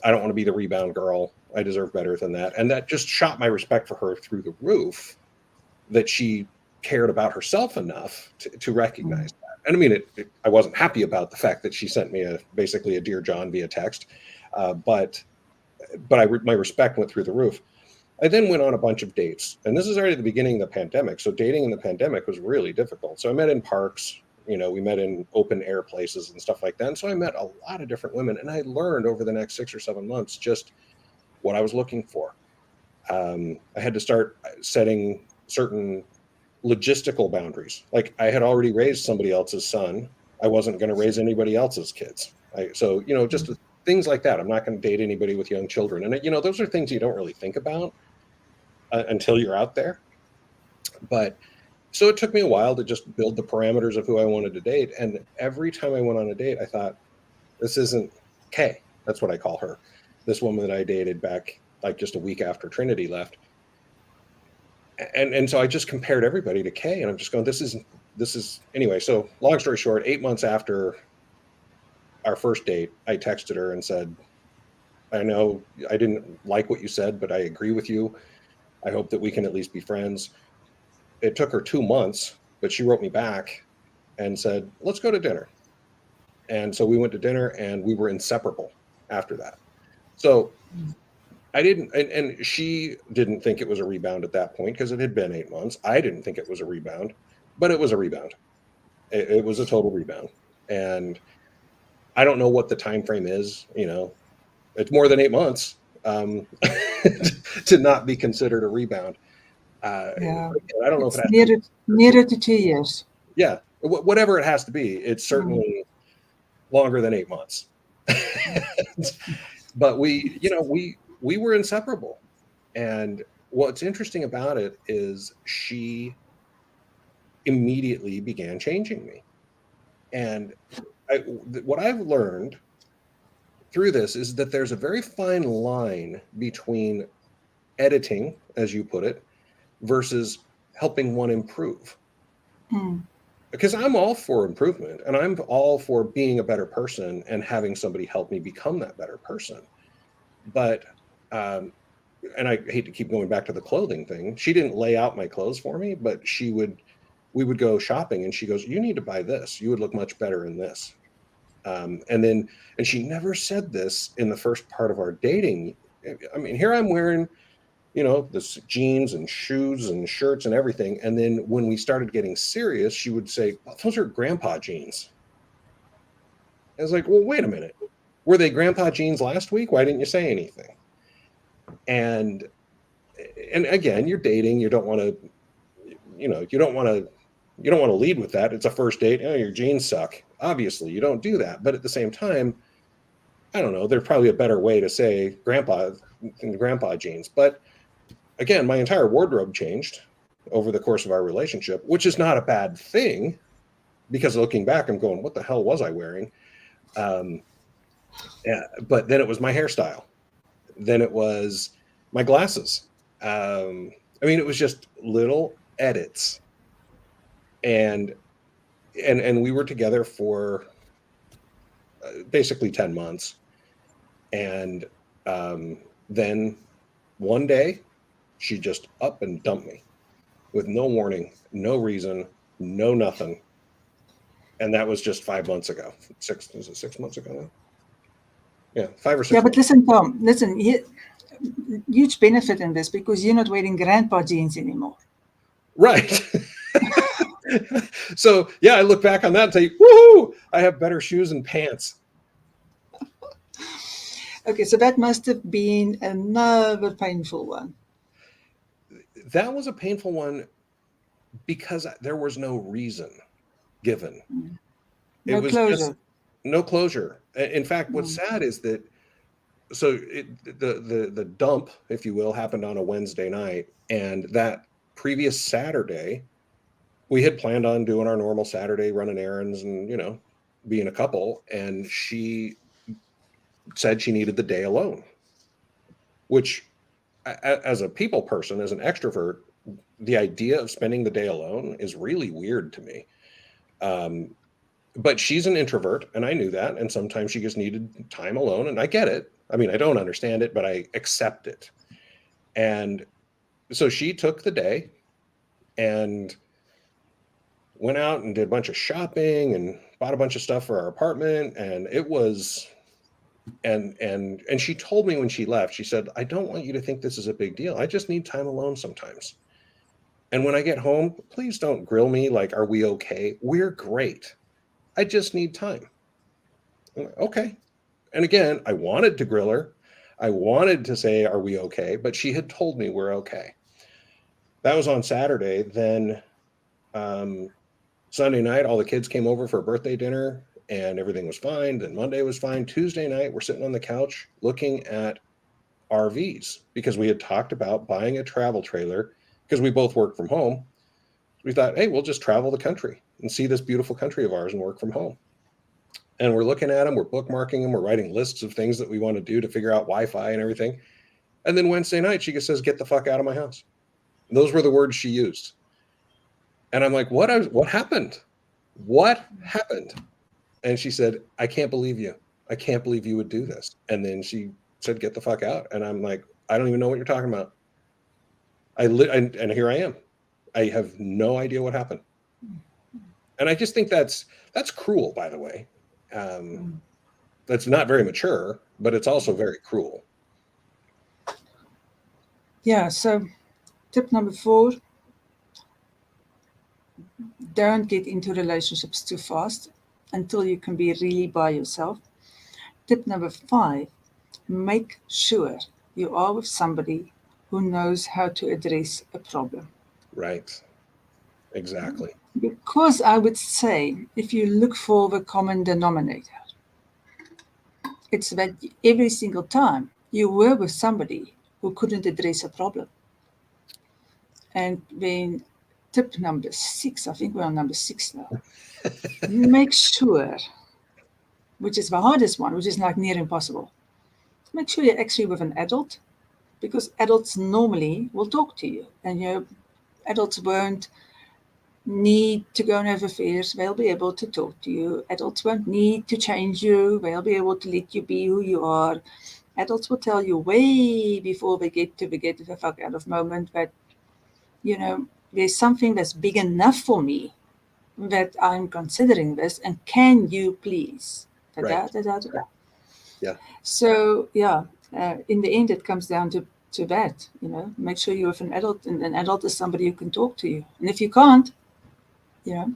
don't want to be the rebound girl. I deserve better than that. And that just shot my respect for her through the roof, that she cared about herself enough to recognize that. And I mean, I wasn't happy about the fact that she sent me basically a Dear John via text, but my respect went through the roof. I then went on a bunch of dates, and this is already the beginning of the pandemic. So dating in the pandemic was really difficult. So I met in parks, we met in open air places and stuff like that. And so I met a lot of different women, and I learned over the next 6 or 7 months just what I was looking for. I had to start setting certain logistical boundaries. Like I had already raised somebody else's son. I wasn't going to raise anybody else's kids. So just things like that. I'm not going to date anybody with young children. And, those are things you don't really think about until you're out there. But so it took me a while to just build the parameters of who I wanted to date. And every time I went on a date, I thought, this isn't Kay. That's what I call her. This woman that I dated back like just a week after Trinity left. And so I just compared everybody to Kay, and I'm just going, this is anyway. So long story short, 8 months after our first date, I texted her and said, I know I didn't like what you said, but I agree with you. I hope that we can at least be friends. It took her 2 months, but she wrote me back and said, let's go to dinner. And so we went to dinner, and we were inseparable after that. So I didn't, and she didn't think it was a rebound at that point because it had been 8 months. I didn't think it was a rebound, but it was a rebound. It was a total rebound. And I don't know what the time frame is. It's more than 8 months to not be considered a rebound. Yeah, I don't know it's if it has nearer to 2 years. Yeah, whatever it has to be. It's certainly longer than 8 months. But we were inseparable. And what's interesting about it is she immediately began changing me. And what I've learned through this is that there's a very fine line between editing, as you put it, versus helping one improve. Because I'm all for improvement, and I'm all for being a better person and having somebody help me become that better person. But and I hate to keep going back to the clothing thing. She didn't lay out my clothes for me, but we would go shopping, and she goes, you need to buy this. You would look much better in this. And she never said this in the first part of our dating. I mean, here I'm wearing, this jeans and shoes and shirts and everything. And then when we started getting serious, she would say, oh, those are grandpa jeans. I was like, well, wait a minute. Were they grandpa jeans last week? Why didn't you say anything? And again, you're dating. You don't want to, you don't want to lead with that. It's a first date. Oh, your jeans suck. Obviously, you don't do that. But at the same time, I don't know. There's probably a better way to say grandpa jeans. But again, my entire wardrobe changed over the course of our relationship, which is not a bad thing, because looking back, I'm going, what the hell was I wearing? Yeah, but then it was my hairstyle. Then it was my glasses. It was just little edits. And we were together for basically 10 months. And then one day, she just up and dumped me with no warning, no reason, no nothing. And that was just 5 months ago. Is it 6 months ago now? Yeah, 5 or 6 Yeah, months. but listen, Tom, huge benefit in this because you're not wearing grandpa jeans anymore. Right. So, yeah, I look back on that and say, woohoo, I have better shoes and pants. Okay, so that must have been another painful one. That was a painful one because there was no reason given. No closure. No closure. In fact, what's sad is that the dump, if you will, happened on a Wednesday night, and that previous Saturday, we had planned on doing our normal Saturday, running errands and being a couple, and she said she needed the day alone, which, as a people person, as an extrovert, the idea of spending the day alone is really weird to me. But she's an introvert, and I knew that. And sometimes she just needed time alone, and I get it. I mean, I don't understand it, but I accept it. And so she took the day and went out and did a bunch of shopping and bought a bunch of stuff for our apartment. And it was, and she told me when she left, she said, I don't want you to think this is a big deal. I just need time alone sometimes. And when I get home, please don't grill me like, are we okay? We're great. I just need time. I'm like, okay. And again, I wanted to grill her. I wanted to say, are we okay? But she had told me we're okay. That was on Saturday. Then Sunday night, all the kids came over for a birthday dinner and everything was fine. Then Monday was fine. Tuesday night, we're sitting on the couch looking at RVs because we had talked about buying a travel trailer because we both work from home. We thought, hey, we'll just travel the country and see this beautiful country of ours and work from home. And we're looking at them, we're bookmarking them, we're writing lists of things that we want to do to figure out Wi-Fi and everything. And then Wednesday night, she just says, get the fuck out of my house. And those were the words she used. And I'm like, what happened? What happened? And she said, I can't believe you. I can't believe you would do this. And then she said, get the fuck out. And I'm like, I don't even know what you're talking about. And here I am. I have no idea what happened. And I just think that's cruel, by the way. That's not very mature, but it's also very cruel. Yeah, so tip number 4, don't get into relationships too fast until you can be really by yourself. Tip number 5, make sure you are with somebody who knows how to address a problem. Right. Exactly. Because I would say, if you look for the common denominator, it's that every single time you were with somebody who couldn't address a problem. And then tip number 6, I think we're on number 6 now, make sure, which is the hardest one, which is like near impossible, make sure you're actually with an adult, because adults normally will talk to you, and adults won't need to go and have affairs. They'll be able to talk to you. Adults won't need to change you. They'll be able to let you be who you are. Adults will tell you way before they get to the get the fuck out of moment that, there's something that's big enough for me that I'm considering this, and can you please? Right. Yeah. So, in the end, it comes down to that, make sure you're with an adult, and an adult is somebody who can talk to you. And if you can't, you're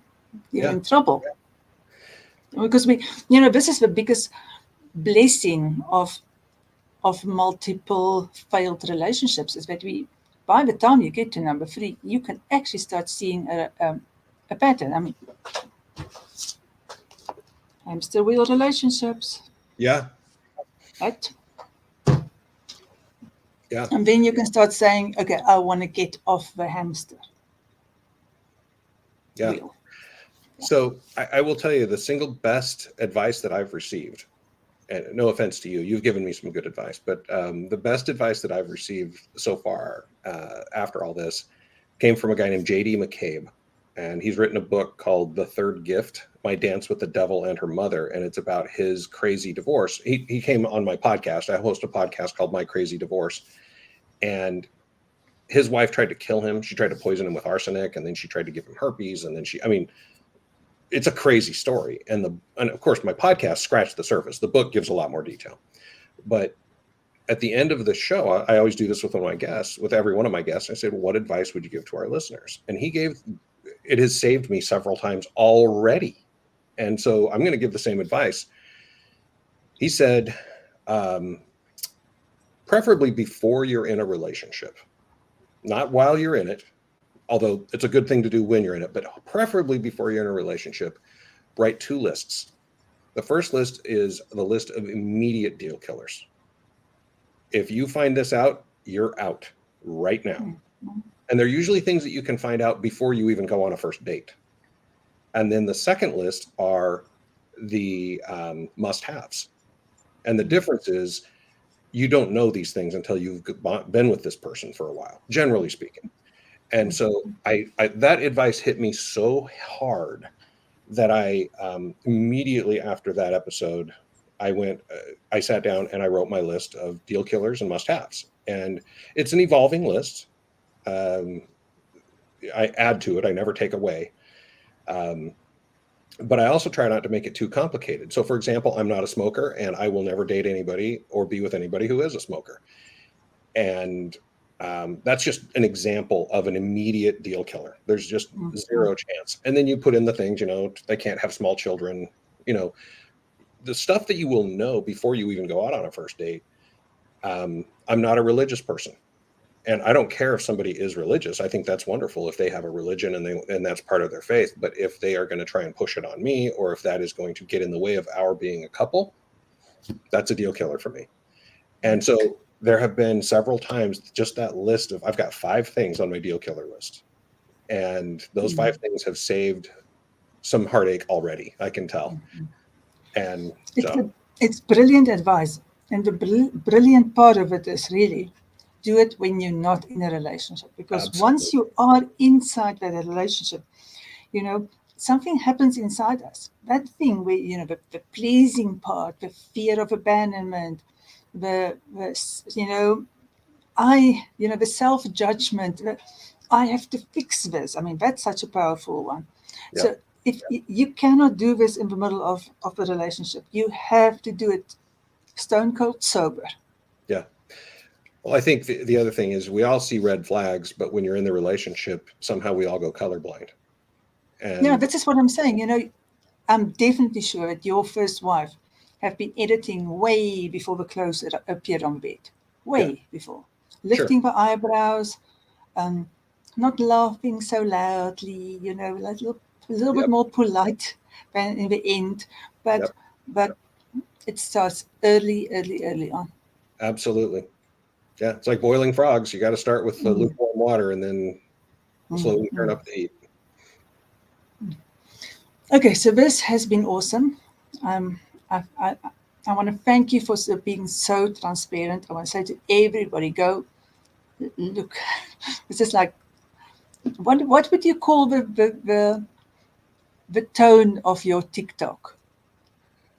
in trouble. Because this is the biggest blessing of multiple failed relationships, is that by the time you get to number 3, you can actually start seeing a pattern. I mean, hamster wheel relationships. Yeah. Right? Yeah. And then you can start saying, okay, I want to get off the hamster wheel. So I will tell you the single best advice that I've received, and no offense to you, you've given me some good advice, but the best advice that I've received so far after all this came from a guy named J.D. McCabe. And he's written a book called The Third Gift, My Dance with the Devil and Her Mother. And it's about his crazy divorce. He came on my podcast. I host a podcast called My Crazy Divorce. And his wife tried to kill him. She tried to poison him with arsenic, and then she tried to give him herpes. And then it's a crazy story. And of course, my podcast scratched the surface. The book gives a lot more detail. But at the end of the show, I always do this with every one of my guests. I said, what advice would you give to our listeners? And it has saved me several times already. And so I'm going to give the same advice. He said, preferably before you're in a relationship, not while you're in it, although it's a good thing to do when you're in it, but preferably before you're in a relationship, write 2 lists. The first list is the list of immediate deal killers. If you find this out, you're out right now. And they're usually things that you can find out before you even go on a first date. And then the second list are the must-haves. And the difference is you don't know these things until you've been with this person for a while, generally speaking. And so I that advice hit me so hard that I immediately after that episode, I sat down and I wrote my list of deal killers and must-haves. And it's an evolving list. Um, I add to it, I never take away. Um, but I also try not to make it too complicated. So, for example, I'm not a smoker, and I will never date anybody or be with anybody who is a smoker. And that's just an example of an immediate deal killer. There's just zero chance. And then you put in the things, they can't have small children, the stuff that you will know before you even go out on a first date. I'm not a religious person. And I don't care if somebody is religious. I think that's wonderful if they have a religion and that's part of their faith. But if they are going to try and push it on me, or if that is going to get in the way of our being a couple, that's a deal killer for me. And so there have been several times just that list of, I've got 5 things on my deal killer list. And those 5 things have saved some heartache already, I can tell. And so it's brilliant advice. And the brilliant part of it is really do it when you're not in a relationship. Because once you are inside that relationship, something happens inside us. That thing where, the pleasing part, the fear of abandonment, the self-judgment, I have to fix this. I mean, that's such a powerful one. Yeah. So if you cannot do this in the middle of a relationship, you have to do it stone cold sober. Yeah. Well, I think the other thing is we all see red flags, but when you're in the relationship, somehow we all go colorblind. And yeah, this is what I'm saying. I'm definitely sure that your first wife have been editing way before the clothes appeared on the bed. Way before. Lifting the eyebrows, not laughing so loudly, a little bit more polite than in the end. But it starts early on. Absolutely. Yeah, it's like boiling frogs. You got to start with the lukewarm water and then slowly turn up the heat. Okay, so this has been awesome. I want to thank you for being so transparent. I want to say to everybody, go look. This is like, what would you call the tone of your TikTok?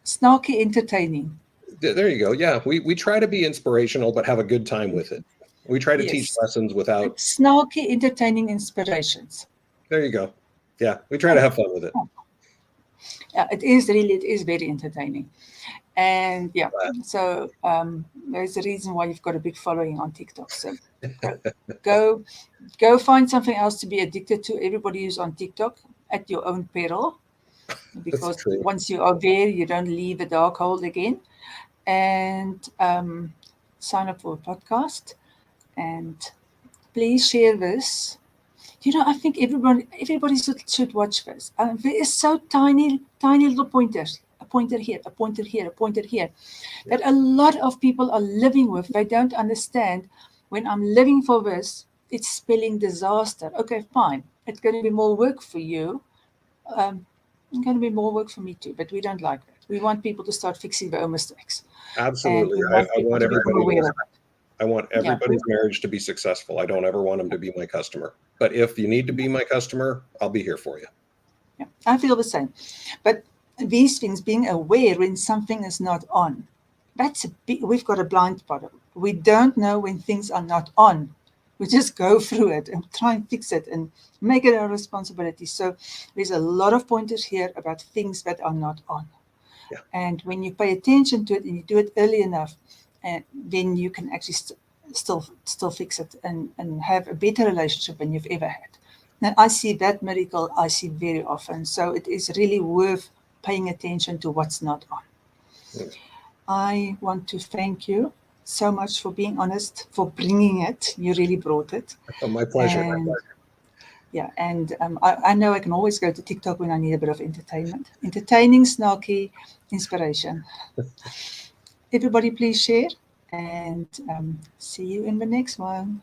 Snarky, entertaining. There you go. Yeah, we try to be inspirational, but have a good time with it. We try to teach lessons without snarky, entertaining inspirations. There you go. Yeah, we try to have fun with it. Yeah, it is very entertaining. And so there's a reason why you've got a big following on TikTok. So go find something else to be addicted to. Everybody who's on TikTok at your own peril, because once you are there, you don't leave the dark hole again. And sign up for a podcast, and please share this. I think everybody should watch this. There is so tiny little pointers, a pointer here, a pointer here, a pointer here, that a lot of people are living with. They don't understand. When I'm living for this, it's spelling disaster. Okay, fine. It's going to be more work for you. It's going to be more work for me too, but we don't like that. We want people to start fixing their own mistakes. Absolutely. I want everybody's marriage to be successful. I don't ever want them to be my customer. But if you need to be my customer, I'll be here for you. Yeah, I feel the same. But these things, being aware when something is not on, we've got a blind spot. We don't know when things are not on. We just go through it and try and fix it and make it our responsibility. So there's a lot of pointers here about things that are not on. Yeah. And when you pay attention to it and you do it early enough, then you can actually still fix it and have a better relationship than you've ever had. Now, I see that miracle, I see very often. So it is really worth paying attention to what's not on. Yes. I want to thank you so much for being honest, for bringing it. You really brought it. Oh, my pleasure. Yeah, and I know I can always go to TikTok when I need a bit of entertainment. Entertaining, snarky, inspiration. Everybody please share, and see you in the next one.